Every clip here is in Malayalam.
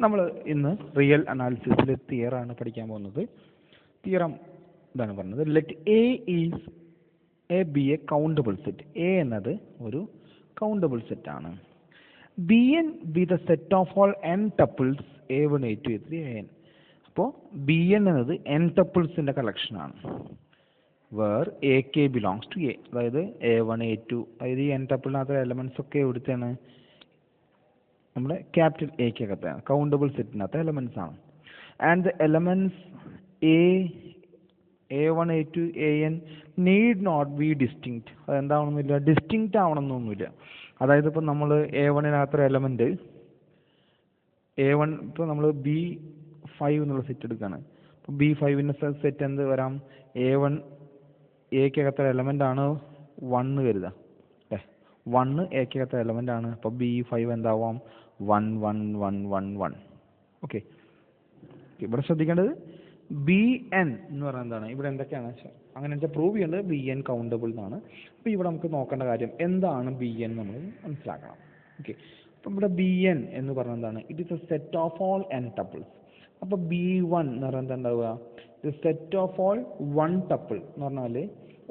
നമ്മൾ ഇന്ന് റിയൽ അനാലിസിസിൽ തിയറാണ് പഠിക്കാൻ പോകുന്നത്. തിയറം ഇതാണ് പറഞ്ഞത്, let A be a countable set. A എന്നത് ഒരു കൗണ്ടബിൾ സെറ്റ് ആണ്. B n be the set of all n tuples A1 A2 A3 AN. അപ്പോൾ ബി എൻ എന്നത് എൻ ടപ്പിൾസിൻ്റെ കളക്ഷനാണ്. Where A K belongs to A, അതായത് A1 A2, അതായത് ഈ എൻ ടപ്പിളിനകത്ത് എലമെൻറ്റ്സ് ഒക്കെ എവിടുത്തെയാണ്? നമ്മുടെ ക്യാപിറ്റൽ എക്കകത്താണ്, കൗണ്ടബിൾ സെറ്റിനകത്ത് എലമെൻറ്റ്സ് ആണ്. And the elements A1 A2 AN need not be distinct. അതെന്താവണമെന്നില്ല, ഡിസ്റ്റിങ്ക്റ്റ് ആവണമെന്നൊന്നുമില്ല. അതായത് ഇപ്പോൾ നമ്മൾ A1-നകത്തൊരു എലമെൻറ്റ് A1, ഇപ്പോൾ നമ്മൾ B5 എന്നുള്ള സെറ്റ് എടുക്കുകയാണ്. അപ്പോൾ B5ൻ്റെ സെറ്റ് എന്ത് വരാം? A1 എക്കകത്തൊരു എലമെൻ്റ് ആണ് 1 കരുതുക, അല്ലേ? 1 എക്കകത്തൊരു എലമെൻ്റ് ആണ്. അപ്പോൾ B5 എന്താവാം? 1 1 1 1 1. ഓക്കെ, ഇവിടെ ശ്രദ്ധിക്കേണ്ടത് ബി എൻ എന്ന് പറയുന്നത് എന്താണ്? ഇവിടെ എന്തൊക്കെയാണ് അങ്ങനെ വെച്ചാൽ പ്രൂവ് ചെയ്യേണ്ടത് ബി എൻ കൗണ്ടബിൾ എന്നാണ്. അപ്പോൾ ഇവിടെ നമുക്ക് നോക്കേണ്ട കാര്യം എന്താണ് ബി എൻ നമ്മൾ മനസ്സിലാക്കണം. ഓക്കെ, അപ്പോൾ ഇവിടെ ബി എൻ എന്ന് പറയുന്നത് എന്താണ്? It is A set of all n tuples. അപ്പോൾ B1 എന്ന് പറയുന്നത് എന്താവുക? ഇത് set of all one tuple എന്ന് പറഞ്ഞാൽ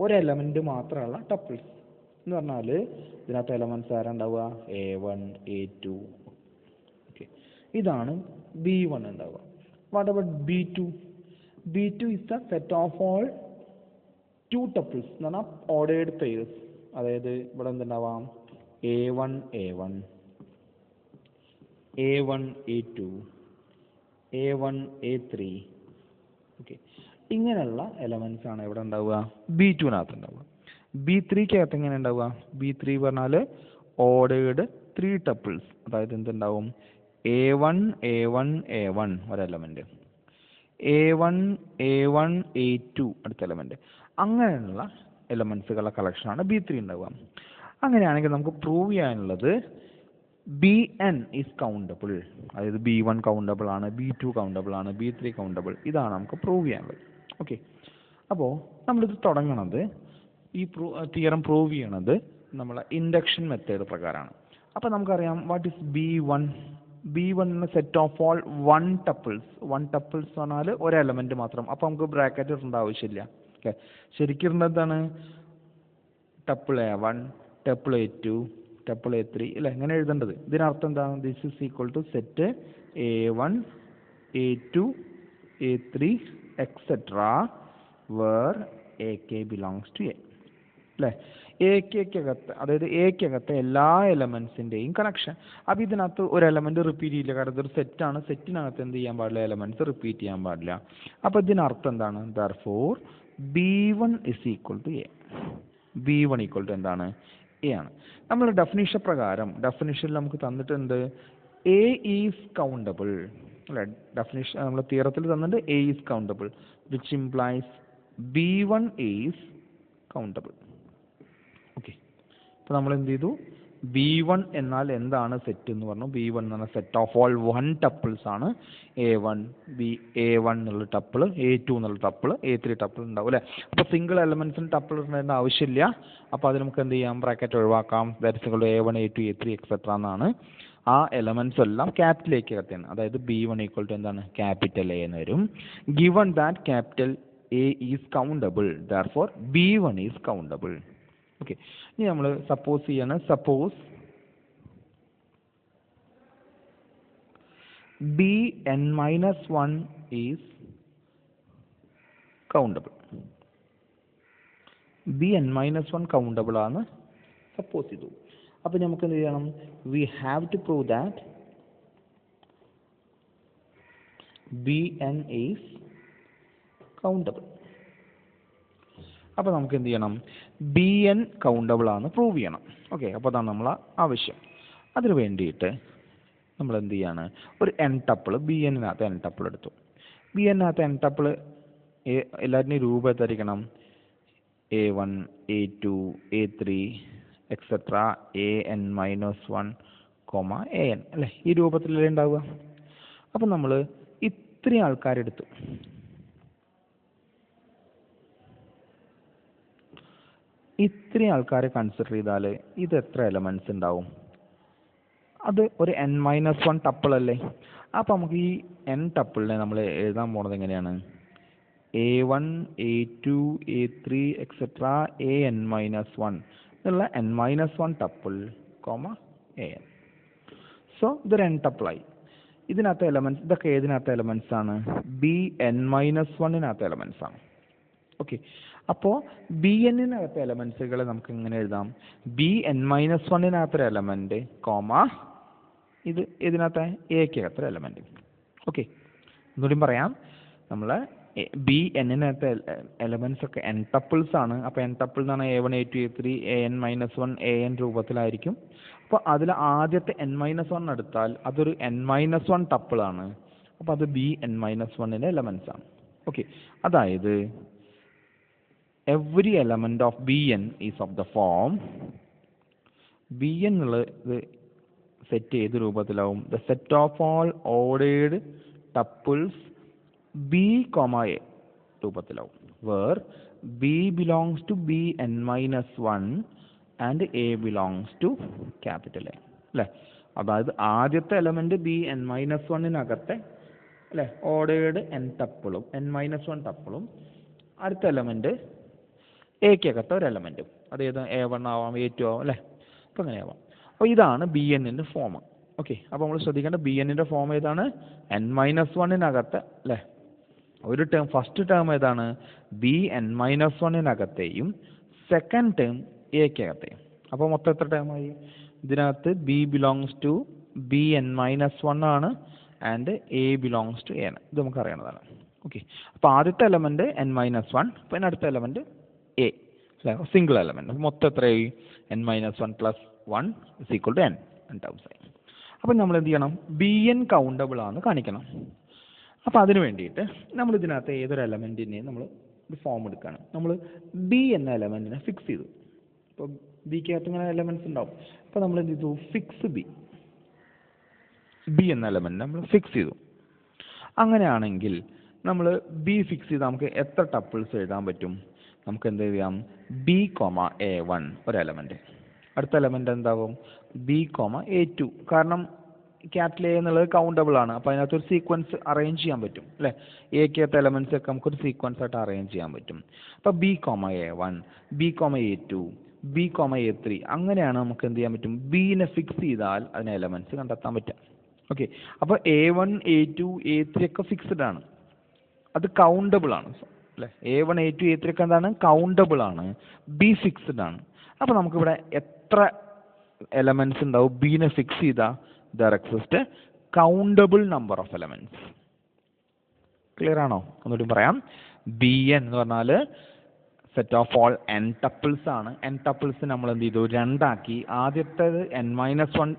ഒരു എലമെൻറ്റ് മാത്രമുള്ള ടപ്പിൾസ് എന്ന് പറഞ്ഞാൽ ഇതിനകത്ത് എലമെൻറ്റ്സ് ആരുണ്ടാവുക? A1 A2. ഓക്കെ, ഇതാണ് B1 ഉണ്ടാവുക. What about B2? B2 is the set of all two tuples എന്ന് പറഞ്ഞാൽ ഓർഡേർഡ് പെയർസ്. അതായത് ഇവിടെ എന്തുണ്ടാവാം? A1 A1 A1 A2 A1 A3. Okay, ഇങ്ങനെയുള്ള എലമെൻറ്റ്സ് ആണ് ഇവിടെ ഉണ്ടാവുക? B2-നകത്ത് ഉണ്ടാവുക. B3-ക്കകത്ത് എങ്ങനെ ഉണ്ടാവുക? B3 പറഞ്ഞാൽ ഓർഡേർഡ് 3 ടപ്പിൾസ്. അതായത് എന്തുണ്ടാവും? A1 A1 A1 ഒരു എലമെൻറ്റ്, A1 A1 A2 അടുത്ത എലമെൻറ്റ്. അങ്ങനെയുള്ള എലമെൻറ്റ്സുകളുടെ കളക്ഷനാണ് B3 ഉണ്ടാവുക. അങ്ങനെയാണെങ്കിൽ നമുക്ക് പ്രൂവ് ചെയ്യാനുള്ളത് ബി എൻ ഈസ് കൗണ്ടബിൾ. അതായത് B1 കൗണ്ടബിൾ ആണ്, B2 കൗണ്ടബിൾ ആണ്, B3 കൗണ്ടബിൾ. ഇതാണ് നമുക്ക് പ്രൂവ് ചെയ്യാനുള്ളത്. ഓക്കെ, അപ്പോൾ നമ്മളിത് തുടങ്ങണത്, ഈ തിയറം പ്രൂവ് ചെയ്യണത് നമ്മളെ ഇൻഡക്ഷൻ മെത്തേഡ് പ്രകാരമാണ്. അപ്പോൾ നമുക്കറിയാം വാട്ട് ഈസ് B1. B1 എന്ന set of all one tuples. One tuples എന്ന് പറഞ്ഞാൽ ഒരു എലമെൻറ്റ് മാത്രം. അപ്പോൾ നമുക്ക് ബ്രാക്കറ്റ് ഇടേണ്ട ആവശ്യമില്ല. ഓക്കെ, ശരിക്കും എന്താണ്? Tuple A1 tuple A2 tuple A3 അല്ലേ? എങ്ങനെ എഴുതേണ്ടത്? ഇതിനർത്ഥം എന്താണ്? This is equal to set A1 A2 A3 etcetera where AK belongs to A, അല്ലേ? എക്കകത്ത്, അതായത് എക്കകത്തെ എല്ലാ എലമെൻസിൻ്റെയും കണക്ഷൻ. അപ്പോൾ ഇതിനകത്ത് ഒരു എലമെൻറ്റ് റിപ്പീറ്റ് ചെയ്യില്ല, കാരണം ഇതൊരു സെറ്റാണ്. സെറ്റിനകത്ത് എന്ത് ചെയ്യാൻ പാടില്ല? എലമെൻറ്റ്സ് റിപ്പീറ്റ് ചെയ്യാൻ പാടില്ല. അപ്പോൾ ഇതിനർത്ഥം എന്താണ്? Therefore B1 is equal to A. B1 equal to എന്താണ്? A ആണ്. നമ്മൾ ഡെഫിനിഷൻ പ്രകാരം, ഡെഫിനിഷനിൽ നമുക്ക് തന്നിട്ടുണ്ട് A ഈസ് കൗണ്ടബിൾ, അല്ലേ? ഡെഫിനിഷൻ നമ്മൾ തിയറത്തിൽ തന്നിട്ട് A is countable, which implies B1 is countable. Okay, അപ്പോൾ നമ്മൾ എന്ത് ചെയ്തു? B1 എന്നാൽ എന്താണ് സെറ്റ് എന്ന് പറഞ്ഞു. B1 എന്ന് പറഞ്ഞാൽ set of all one tuples ആണ്. A1 എന്നുള്ള ടപ്പിൾ, A2 എന്നുള്ള ടപ്പിൾ, A3 ടപ്പിൾ ഉണ്ടാവും, അല്ലേ? അപ്പോൾ സിംഗിൾ എലമെൻറ്റ്സിന് ടപ്പിൾ ഇടേണ്ട ആവശ്യമില്ല. അപ്പോൾ അത് നമുക്ക് എന്ത് ചെയ്യാം? ബ്രാക്കറ്റ് ഒഴിവാക്കാം. That is equal to A1 A2 A3 etcetera എന്നാണ്. ആ എലമെൻറ്റ്സ് എല്ലാം ക്യാപിറ്റൽ എക്കകത്താണ്. അതായത് B1 ഈക്വൽ ടു എന്താണ്? ക്യാപിറ്റൽ A എന്ന് വരും. Given that capital A is countable, therefore B1 is countable. Okay, ഇനി നമ്മൾ സപ്പോസ് ചെയ്യാണ്, suppose Bn-1 is countable. Bn-1 countable ആണ് സപ്പോസ് ചെയ്തു. അപ്പോൾ നമുക്ക് എന്ത് ചെയ്യണം? We have to prove that Bn is countable. അപ്പോൾ നമുക്ക് എന്ത് ചെയ്യണം? Bn കൗണ്ടബിൾ ആണ് പ്രൂവ് ചെയ്യണം. ഓക്കെ, അപ്പോൾ അതാണ് നമ്മളെ ആവശ്യം. അതിന് വേണ്ടിയിട്ട് നമ്മൾ എന്ത് ചെയ്യാണ്? ഒരു എൻ ടപ്പിൾ, Bn-നകത്ത് എൻ ടപ്പിൾ എടുത്തു. Bn-നകത്ത് എൻ ടപ്പിൾ എല്ലാറ്റിൻ്റെയും രൂപം എത്തായിരിക്കണം? A1 A2 A3 etcetera An-1, An, അല്ലേ? ഈ രൂപത്തിലല്ലേ ഉണ്ടാവുക. അപ്പം നമ്മൾ ഇത്രയും ആൾക്കാരെടുത്തു. ഇത്രയും ആൾക്കാരെ കൺസിഡർ ചെയ്താൽ ഇത് എത്ര എലമെൻറ്റ്സ് ഉണ്ടാവും? അത് ഒരു n-1 ടപ്പിൾ അല്ലേ? അപ്പോൾ നമുക്ക് ഈ n ടപ്പിളിനെ നമ്മൾ എഴുതാൻ പോണത് എങ്ങനെയാണ്? A1 A2 A3 etcetera an-1 എന്നുള്ള n-1 ടപ്പിൾ an. സോ ഇതൊരു n ടപ്പിളായി. ഇതിനകത്തെ എലമെൻറ്റ്സ് ഇതൊക്കെ ഏതിനകത്തെ എലമെൻറ്റ്സ് ആണ്? Bn-1നകത്തെ എലമെൻറ്റ്സ് ആണ്. ഓക്കെ, അപ്പോൾ Bn-നകത്തെ എലമെൻറ്റ്സുകളെ നമുക്ക് എങ്ങനെ എഴുതാം? Bn-1നകത്തൊരു എലമെൻറ്റ് ഇത് ഇതിനകത്തെ എക്കകത്തൊരു എലമെൻറ്റ്. ഓക്കെ, ഒന്നുകൂടി പറയാം. നമ്മൾ Bn-നകത്തെ എലമെൻറ്റ്സ് ഒക്കെ n ടപ്പിൾസ് ആണ്. അപ്പോൾ n ടപ്പിൾ എന്ന് പറഞ്ഞാൽ A1 A2 A3 an-1 an രൂപത്തിലായിരിക്കും. അപ്പോൾ അതിൽ ആദ്യത്തെ n-1 എടുത്താൽ അതൊരു n-1 ടപ്പിളാണ്. അപ്പോൾ അത് Bn-1ൻ്റെ എലമെൻറ്റ്സ് ആണ്. ഓക്കെ, അതായത് every element of Bn is of the form Bn എന്നുള്ളത് സെറ്റ് ഏത് രൂപത്തിലാവും? the set of all ordered tuples B, A രൂപത്തിലാവും, where B belongs to Bn-1 and A belongs to capital A. അല്ലേ? അതായത് ആദ്യത്തെ എലമെന്റ് Bn-1നകത്തെ അല്ലേ ഓർഡേർഡ് n ടപ്പിളും n-1 ടപ്പിളും അടുത്ത എലമെന്റ് എക്കകത്തെ ഒരു എലമെന്റും, അതേത് A1 ആവാം A2 ആവാം അല്ലേ? അപ്പോൾ അങ്ങനെ ആവാം. അപ്പോൾ ഇതാണ് Bn-ൻ്റെ ഫോം. ഓക്കെ, അപ്പോൾ നമ്മൾ ശ്രദ്ധിക്കേണ്ട Bn-ൻ്റെ ഫോം ഏതാണ്? n-1നകത്തെ അല്ലേ ഒരു ടേം, ഫസ്റ്റ് ടേം ഏതാണ്? Bn-1നകത്തെയും സെക്കൻഡ് ടേം എക്കകത്തെയും. അപ്പോൾ മൊത്തം എത്ര ടേമായി? ഇതിനകത്ത് B belongs to Bn-1 ആണ് and A belongs to A ആണ്. ഇത് നമുക്ക് അറിയണതാണ്. ഓക്കെ, അപ്പോൾ ആദ്യത്തെ എലമെന്റ് n-1, പിന്നെ അടുത്ത എലമെന്റ് A അല്ലേ, സിംഗിൾ എലമെന്റ്. മൊത്തം എത്രയായി? n-1 plus 1 is equal to n terms ആയി. അപ്പോൾ നമ്മൾ എന്ത് ചെയ്യണം? Bn കൗണ്ടബിൾ ആണെന്ന് കാണിക്കണം. അപ്പോൾ അതിന് വേണ്ടിയിട്ട് നമ്മൾ ഇതിനകത്ത് ഏതൊരു എലമെന്റിനെയും നമ്മൾ ഒരു ഫോം എടുക്കുകയാണ്. നമ്മൾ B എന്ന എലമെന്റിനെ ഫിക്സ് ചെയ്തു. ഇപ്പോൾ ബിക്കകത്ത് ഇങ്ങനെ എലമെന്റ്സ് ഉണ്ടാവും. അപ്പോൾ നമ്മൾ എന്ത് ചെയ്തു? ഫിക്സ് B എന്ന എലമെന്റ് നമ്മൾ ഫിക്സ് ചെയ്തു. അങ്ങനെയാണെങ്കിൽ നമ്മൾ B ഫിക്സ് ചെയ്താൽ നമുക്ക് എത്ര ടപ്പിൾസ് എഴുതാൻ പറ്റും? നമുക്ക് എന്ത് ചെയ്യാം? B, A1 ഒരു എലമെന്റ്, അടുത്ത എലമെന്റ് എന്താവും? B, A2. കാരണം ക്യാപിറ്റൽ A എന്നുള്ളത് കൗണ്ടബിൾ ആണ്. അപ്പോൾ അതിനകത്തൊരു സീക്വൻസ് അറേഞ്ച് ചെയ്യാൻ പറ്റും അല്ലേ? എക്കകത്തെ എലമെന്റ്സ് ഒക്കെ നമുക്കൊരു സീക്വൻസ് ആയിട്ട് അറേഞ്ച് ചെയ്യാൻ പറ്റും. അപ്പോൾ B, A1 B, A2 B, A3 അങ്ങനെയാണ് നമുക്ക് എന്ത് ചെയ്യാൻ പറ്റും? ബിനെ ഫിക്സ് ചെയ്താൽ അതിന് എലമെന്റ്സ് കണ്ടെത്താൻ പറ്റും. ഓക്കെ, അപ്പോൾ A1 A2 A3 ഒക്കെ ഫിക്സ്ഡ് ആണ്, അത് കൗണ്ടബിൾ ആണ് അല്ലേ? A1 A2 A3 ഒക്കെ എന്താണ്? കൗണ്ടബിൾ ആണ്. B ഫിക്സ്ഡ് ആണ്. അപ്പോൾ നമുക്കിവിടെ എത്ര എലമെന്റ്സ് ഉണ്ടാവും? ബിനെ ഫിക്സ് ചെയ്താൽ there exists a countable number of elements. Clear ആണോ? ഒന്നുകൂടി പറയാം. Bn എന്ന് പറഞ്ഞാൽ set of all n tuples ആണ്. n ടപ്പിൾസ് നമ്മൾ എന്ത് ചെയ്തു? രണ്ടാക്കി. ആദ്യത്തേത് n-1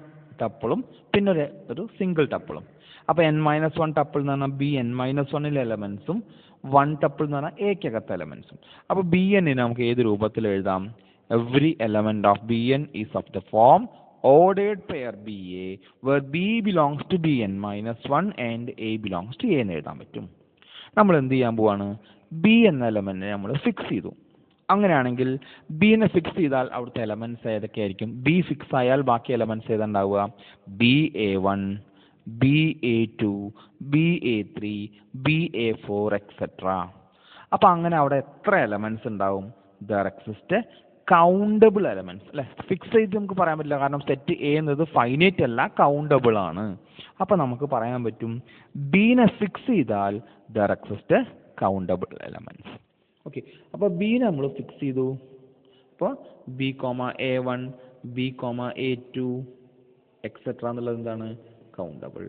ടപ്പിളും പിന്നെ ഒരു സിംഗിൾ ടപ്പിളും. അപ്പോൾ n-1 ടപ്പിൾ എന്ന് പറഞ്ഞാൽ Bn-1ലെ എലമെന്റ്സും 1 ടപ്പിൾ എന്ന് പറഞ്ഞാൽ എക്കകത്തെ എലമെന്റ്സും. അപ്പോൾ Bn-നെ നമുക്ക് ഏത് രൂപത്തിൽ എഴുതാം? every element of Bn is of the form ordered pair BA where B belongs to Bn-1 and A belongs to A എന്ന് എഴുതാൻ പറ്റും. നമ്മൾ എന്ത് ചെയ്യാൻ പോവാണ്? B എന്ന എലമെന്റിനെ നമ്മൾ ഫിക്സ് ചെയ്തു. അങ്ങനെയാണെങ്കിൽ ബിനെ ഫിക്സ് ചെയ്താൽ അവിടുത്തെ എലമെന്റ്സ് ഏതൊക്കെയായിരിക്കും? B ഫിക്സ് ആയാൽ ബാക്കി elements ഏതുണ്ടാവുക? BA1 BA2 BA3 BA4 etcetera. അപ്പോൾ അങ്ങനെ അവിടെ എത്ര എലമെന്റ്സ് ഉണ്ടാവും? there exists കൗണ്ടബിൾ എലമെന്റ്സ് അല്ലെ? ഫിക്സ് ചെയ്ത് നമുക്ക് പറയാൻ പറ്റില്ല, കാരണം സെറ്റ് എ എന്നത് ഫൈനൈറ്റ് അല്ല, കൗണ്ടബിൾ ആണ്. അപ്പോൾ നമുക്ക് പറയാൻ പറ്റും ബിനെ ഫിക്സ് ചെയ്താൽ there exists countable elements. Okay, അപ്പോൾ ബിനെ നമ്മൾ ഫിക്സ് ചെയ്തു. അപ്പോൾ B, A1 B, A2 etcetera എന്നുള്ളത് എന്താണ്? കൗണ്ടബിൾ.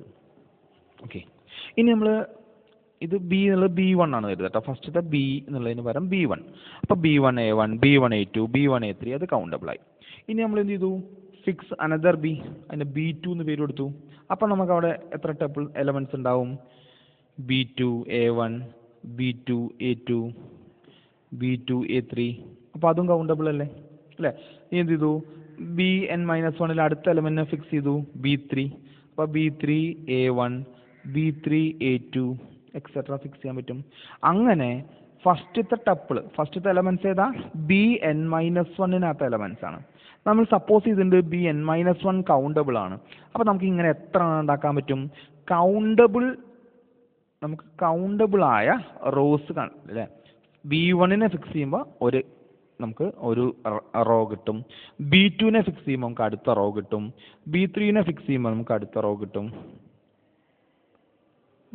ഓക്കെ, ഇനി നമ്മൾ ഇത് B എന്നുള്ളത് B1 ആണ് വരുന്നത് കേട്ടോ. ഫസ്റ്റത്തെ B എന്നുള്ളതിന് പകരം B1. അപ്പോൾ B1 A1 B1 A2 B1 A3 അത് കൗണ്ടബിൾ ആയി. ഇനി നമ്മൾ എന്ത് ചെയ്തു? ഫിക്സ് അനദർ B, അതിന് B2 എന്ന് പേര് കൊടുത്തു. അപ്പോൾ നമുക്ക് അവിടെ എത്ര ടപ്പിൾ എലമെന്റ്സ് ഉണ്ടാവും? B2 A1 B2 A2 B2 A3. അപ്പോൾ അതും കൗണ്ടബിൾ അല്ലേ അല്ലേ? ഇനി എന്ത് ചെയ്തു? Bn-1ൽ അടുത്ത എലമെന്റിനെ ഫിക്സ് ചെയ്തു B3. അപ്പോൾ B3 A1 B3 A2 etcetera fix ചെയ്യാൻ പറ്റും. അങ്ങനെ ഫസ്റ്റത്തെ എലമെന്റ്സ് ഏതാ? Bn-1നകത്തെ എലമെന്റ്സ് ആണ്. നമ്മൾ സപ്പോസ് ചെയ്തിട്ടുണ്ട് Bn-1 കൗണ്ടബിൾ ആണ്. അപ്പോൾ നമുക്ക് ഇങ്ങനെ എത്ര ഉണ്ടാക്കാൻ പറ്റും? നമുക്ക് കൗണ്ടബിൾ ആയ റോസ് അല്ലേ? B1നെ ഫിക്സ് ചെയ്യുമ്പോൾ നമുക്ക് ഒരു റോ കിട്ടും. B2നെ ഫിക്സ് ചെയ്യുമ്പോൾ നമുക്ക് അടുത്ത റോ കിട്ടും. B3നെ ഫിക്സ് ചെയ്യുമ്പോൾ നമുക്ക് അടുത്ത റോ കിട്ടും.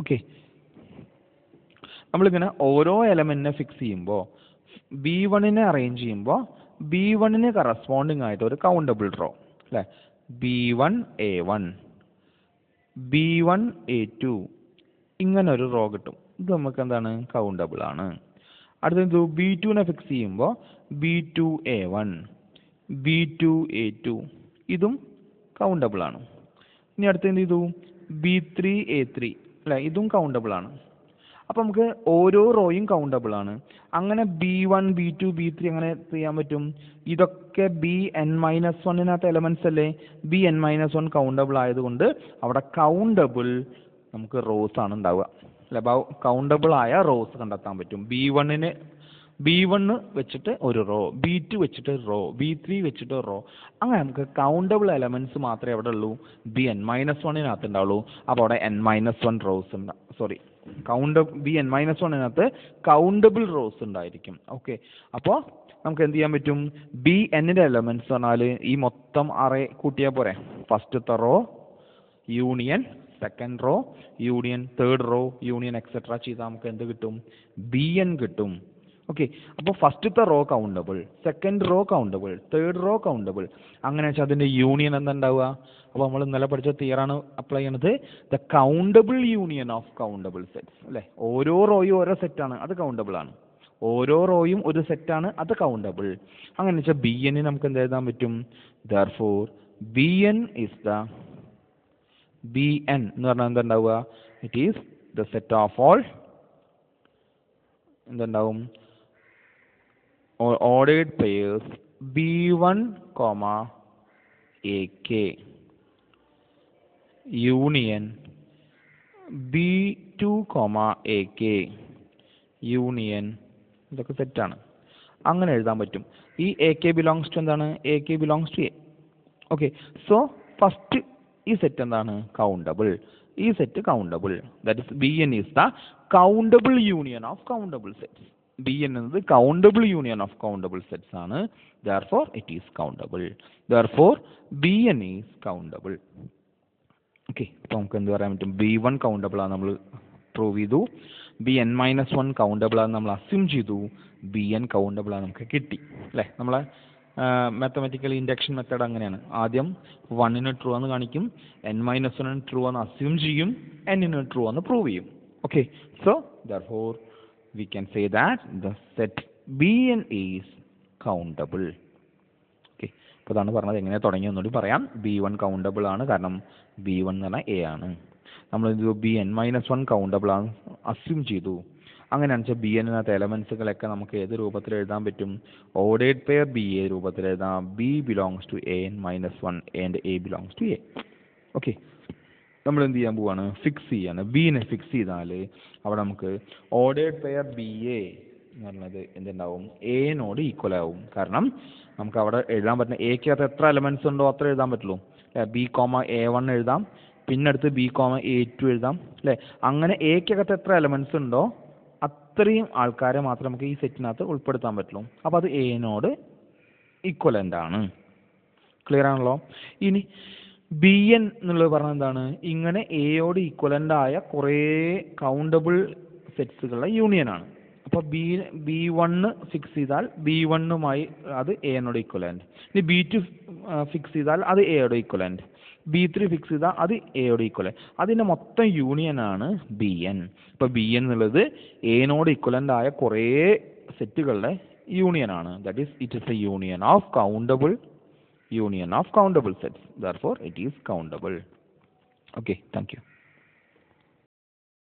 ഓക്കെ, നമ്മളിങ്ങനെ ഓരോ എലമെന്റിനെ ഫിക്സ് ചെയ്യുമ്പോൾ B1നെ അറേഞ്ച് ചെയ്യുമ്പോൾ B1ന് കറസ്പോണ്ടിങ് ആയിട്ട് ഒരു കൗണ്ടബിൾ റോ അല്ലേ? B1A1, B1A2 ഇങ്ങനെ ഒരു റോ കിട്ടും. ഇത് നമുക്ക് എന്താണ്? കൗണ്ടബിൾ ആണ്. അടുത്തത് B2നെ ഫിക്സ് ചെയ്യുമ്പോൾ B2A1, B2A2 ഇതും കൗണ്ടബിൾ ആണ്. ഇനി അടുത്ത എന്ത് ചെയ്തു? B3A3 അല്ലേ? ഇതും കൗണ്ടബിൾ ആണ്. അപ്പം നമുക്ക് ഓരോ റോയും കൗണ്ടബിൾ ആണ്. അങ്ങനെ B1, B2, B3 അങ്ങനെ ചെയ്യാൻ പറ്റും. ഇതൊക്കെ Bn-1 എലമെന്റ്സ് അല്ലേ? Bn-1 കൗണ്ടബിൾ ആയതുകൊണ്ട് അവിടെ കൗണ്ടബിൾ നമുക്ക് റോസ് ആണ് ഉണ്ടാവുക അല്ലെ? കൗണ്ടബിൾ ആയ റോസ് കണ്ടെത്താൻ പറ്റും. B1 വെച്ചിട്ട് ഒരു റോ, B2 വെച്ചിട്ട് റോ, B3 വെച്ചിട്ട് റോ, അങ്ങനെ നമുക്ക് കൗണ്ടബിൾ എലമെന്റ്സ് മാത്രമേ അവിടെ ഉള്ളൂ, Bn-1 ഉണ്ടാവുള്ളൂ. അപ്പോൾ അവിടെ N-1 rose Bn-1 countable rose ഉണ്ടായിരിക്കും. ഓക്കെ, അപ്പോൾ നമുക്ക് എന്ത് ചെയ്യാൻ പറ്റും? Bn എലമെന്റ്സ് പറഞ്ഞാൽ ഈ മൊത്തം അറേ കൂട്ടിയാൽ പോരെ? ഫസ്റ്റത്തെ row union second row union third row union etcetera ചെയ്താൽ നമുക്ക് എന്ത് കിട്ടും? Bn കിട്ടും. ഓക്കെ, അപ്പോൾ ഫസ്റ്റത്തെ row countable, second row countable, third row countable, അങ്ങനെ വെച്ചാൽ അതിൻ്റെ യൂണിയൻ എന്താ ഉണ്ടാവുക? അപ്പോൾ നമ്മൾ ഇന്നലെ പഠിച്ച തിയറാണ് അപ്ലൈ ചെയ്യണത്. The countable union of countable sets അല്ലേ? ഓരോ റോയും ഓരോ സെറ്റാണ്, അത് കൗണ്ടബിൾ ആണ്. ഓരോ റോയും ഒരു സെറ്റാണ്, അത് കൗണ്ടബിൾ. അങ്ങനെ വെച്ചാൽ Bn നമുക്ക് എന്ത് എഴുതാൻ പറ്റും? ദെർഫോർ Bn എന്ന് പറഞ്ഞാൽ എന്താ ഉണ്ടാവുക? It is the set of all എന്തുണ്ടാവും? ordered pairs B1, AK union B2, AK union ഇതൊക്കെ സെറ്റാണ്. അങ്ങനെ എഴുതാൻ പറ്റും. ഈ AK ബിലോങ്സ് ടു എന്താണ്? AK belongs to A. Okay, so first ഈ സെറ്റ് എന്താണ്? കൗണ്ടബിൾ. ഈ set countable. That is Bn is the countable union of countable sets. Bn എന്നത് countable union of countable sets ആണ്. Therefore it is countable. Therefore Bn is countable. Okay, അപ്പോൾ നമുക്ക് എന്ത് പറയാൻ പറ്റും? B1 കൗണ്ടബിൾ ആണ് നമ്മൾ പ്രൂവ് ചെയ്തു. Bn-1 കൗണ്ടബിൾ ആണ് നമ്മൾ അസ്യൂം ചെയ്തു. Bn കൗണ്ടബിൾ ആണ് നമുക്ക് കിട്ടി അല്ലേ? നമ്മളെ മാത്തമാറ്റിക്കൽ ഇൻഡക്ഷൻ മെത്തേഡ് അങ്ങനെയാണ്. ആദ്യം 1ന് ട്രൂ എന്ന് കാണിക്കും, N-1 ട്രൂ എന്ന് അസ്യൂം ചെയ്യും, N-ന് ട്രൂ എന്ന് പ്രൂവ് ചെയ്യും. Okay, so therefore we can say that the set Bn is countable. Okay, അപ്പോൾ അതാണ് പറഞ്ഞത്. എങ്ങനെ തുടങ്ങി ഒന്നുകൂടി പറയാം. B1 കൗണ്ടബിൾ ആണ്, കാരണം B1 എന്ന് പറഞ്ഞാൽ A ആണ്. നമ്മൾ Bn-1 കൗണ്ടബിൾ ആണ് അസ്യൂം ചെയ്തു. അങ്ങനെയാണെന്ന് വെച്ചാൽ Bn എലമെന്റ്സുകളൊക്കെ നമുക്ക് ഏത് രൂപത്തിൽ എഴുതാൻ പറ്റും? ഓർഡേർഡ് പെയർ BA രൂപത്തിൽ എഴുതാം. B belongs to An-1 and A belongs to A. Okay, നമ്മൾ എന്ത് ചെയ്യാൻ പോവാണ്? ഫിക്സ് ചെയ്യാണ്. Bനെ ഫിക്സ് ചെയ്താൽ അവിടെ നമുക്ക് ഓർഡേർഡ് പെയർ BA എന്ന് പറഞ്ഞത് എന്തുണ്ടാവും? Aനോട് ഈക്വൽ ആവും. കാരണം നമുക്ക് അവിടെ എഴുതാൻ പറ്റുന്ന Aക്കകത്ത് എത്ര എലമെന്റ്സ് ഉണ്ടോ അത്ര എഴുതാൻ പറ്റുള്ളൂ. B,A1 എഴുതാം, പിന്നെ അടുത്ത് B,A2 എഴുതാം അല്ലേ? അങ്ങനെ Aക്കകത്ത് എത്ര എലമെന്റ്സ് ഉണ്ടോ അത്രയും ആൾക്കാരെ മാത്രമേ നമുക്ക് ഈ സെറ്റിനകത്ത് ഉൾപ്പെടുത്താൻ പറ്റുള്ളൂ. അപ്പോൾ അത് Aനോട് ഈക്വലൻ്റ് ആണ്. ക്ലിയർ ആണല്ലോ? ഇനി Bn എന്നുള്ളത് പറഞ്ഞാൽ എന്താണ്? ഇങ്ങനെ Aയോട് ഈക്വലൻ്റ് ആയ കുറേ കൗണ്ടബിൾ സെറ്റ്സുകളുടെ യൂണിയൻ ആണ്. അപ്പോൾ B1 ഫിക്സ് ചെയ്താൽ B1മായി അത് Aനോട് ഈക്വലൻ്റ്. ഇനി B2 ഫിക്സ് ചെയ്താൽ അത് Aയോട് ഈക്വലൻ്റ്. B3 ഫിക്സ് ചെയ്താൽ അത് Aയോട് ഈക്വലൻ്റ്. അതിൻ്റെ മൊത്തം യൂണിയനാണ് Bn. ഇപ്പോൾ Bn എന്നുള്ളത് Aനോട് ഈക്വലൻ്റ് ആയ കുറേ സെറ്റുകളുടെ യൂണിയനാണ്. That is it is a union of countable sets. Therefore it is countable. Okay, thank you.